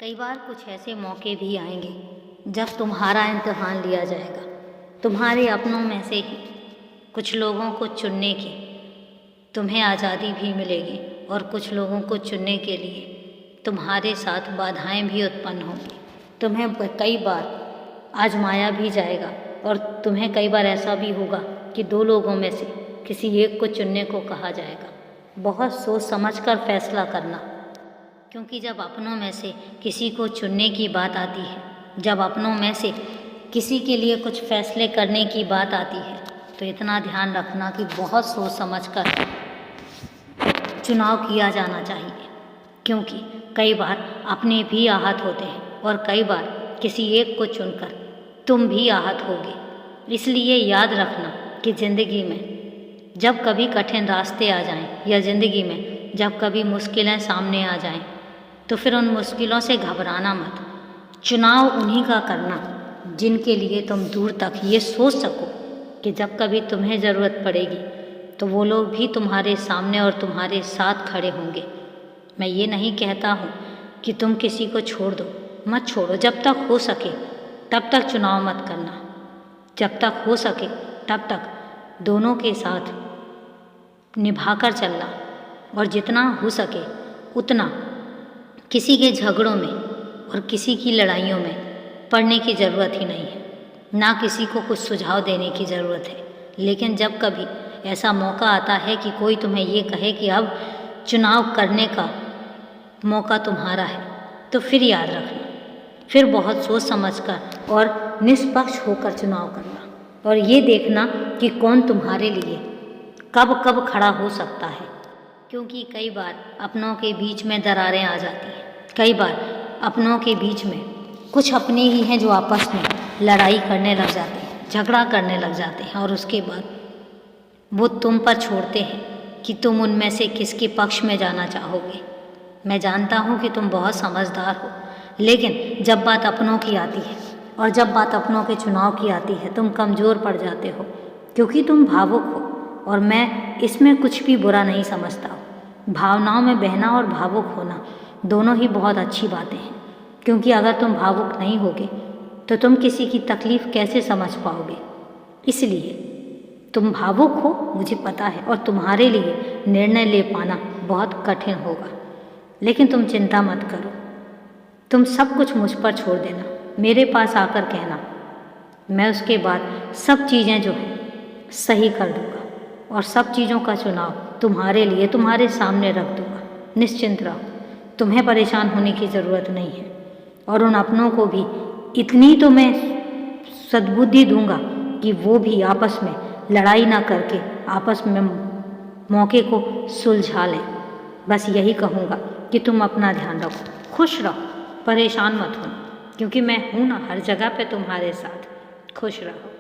कई बार कुछ ऐसे मौके भी आएंगे जब तुम्हारा इम्तिहान लिया जाएगा। तुम्हारे अपनों में से ही कुछ लोगों को चुनने की तुम्हें आज़ादी भी मिलेगी और कुछ लोगों को चुनने के लिए तुम्हारे साथ बाधाएं भी उत्पन्न होंगी। तुम्हें कई बार आजमाया भी जाएगा और तुम्हें कई बार ऐसा भी होगा कि दो लोगों में से किसी एक को चुनने को कहा जाएगा। बहुत सोच समझ कर फैसला करना, क्योंकि जब अपनों में से किसी को चुनने की बात आती है, जब अपनों में से किसी के लिए कुछ फैसले करने की बात आती है, तो इतना ध्यान रखना कि बहुत सोच समझकर चुनाव किया जाना चाहिए। क्योंकि कई बार अपने भी आहत होते हैं और कई बार किसी एक को चुनकर तुम भी आहत होगे। इसलिए याद रखना कि ज़िंदगी में जब कभी कठिन रास्ते आ जाएं या ज़िंदगी में जब कभी मुश्किलें सामने आ जाएं, तो फिर उन मुश्किलों से घबराना मत। चुनाव उन्हीं का करना जिनके लिए तुम दूर तक ये सोच सको कि जब कभी तुम्हें ज़रूरत पड़ेगी तो वो लोग भी तुम्हारे सामने और तुम्हारे साथ खड़े होंगे। मैं ये नहीं कहता हूँ कि तुम किसी को छोड़ दो, मत छोड़ो। जब तक हो सके तब तक चुनाव मत करना। जब तक हो सके तब तक दोनों के साथ निभाकर चलना, और जितना हो सके उतना किसी के झगड़ों में और किसी की लड़ाइयों में पड़ने की ज़रूरत ही नहीं है। ना किसी को कुछ सुझाव देने की ज़रूरत है। लेकिन जब कभी ऐसा मौका आता है कि कोई तुम्हें ये कहे कि अब चुनाव करने का मौका तुम्हारा है, तो फिर याद रखना, फिर बहुत सोच समझकर और निष्पक्ष होकर चुनाव करना, और ये देखना कि कौन तुम्हारे लिए कब कब खड़ा हो सकता है। क्योंकि कई बार अपनों के बीच में दरारें आ जाती हैं। कई बार अपनों के बीच में कुछ अपने ही हैं जो आपस में लड़ाई करने लग जाते हैं, झगड़ा करने लग जाते हैं, और उसके बाद वो तुम पर छोड़ते हैं कि तुम उनमें से किसके पक्ष में जाना चाहोगे। मैं जानता हूँ कि तुम बहुत समझदार हो, लेकिन जब बात अपनों की आती है और जब बात अपनों के चुनाव की आती है, तुम कमज़ोर पड़ जाते हो, क्योंकि तुम भावुक हो। और मैं इसमें कुछ भी बुरा नहीं समझता हूँ। भावनाओं में बहना और भावुक होना दोनों ही बहुत अच्छी बातें हैं, क्योंकि अगर तुम भावुक नहीं होगे तो तुम किसी की तकलीफ़ कैसे समझ पाओगे। इसलिए तुम भावुक हो, मुझे पता है, और तुम्हारे लिए निर्णय ले पाना बहुत कठिन होगा। लेकिन तुम चिंता मत करो, तुम सब कुछ मुझ पर छोड़ देना, मेरे पास आकर कहना, मैं उसके बाद सब चीज़ें जो हैं सही कर दूँगा और सब चीज़ों का चुनाव तुम्हारे लिए तुम्हारे सामने रख दूँगा। निश्चिंत रहो, तुम्हें परेशान होने की ज़रूरत नहीं है। और उन अपनों को भी इतनी तो मैं सद्बुद्धि दूँगा कि वो भी आपस में लड़ाई ना करके आपस में मौके को सुलझा लें। बस यही कहूँगा कि तुम अपना ध्यान रखो, खुश रहो, परेशान मत हो, क्योंकि मैं हूँ ना हर जगह पे तुम्हारे साथ। खुश रहो।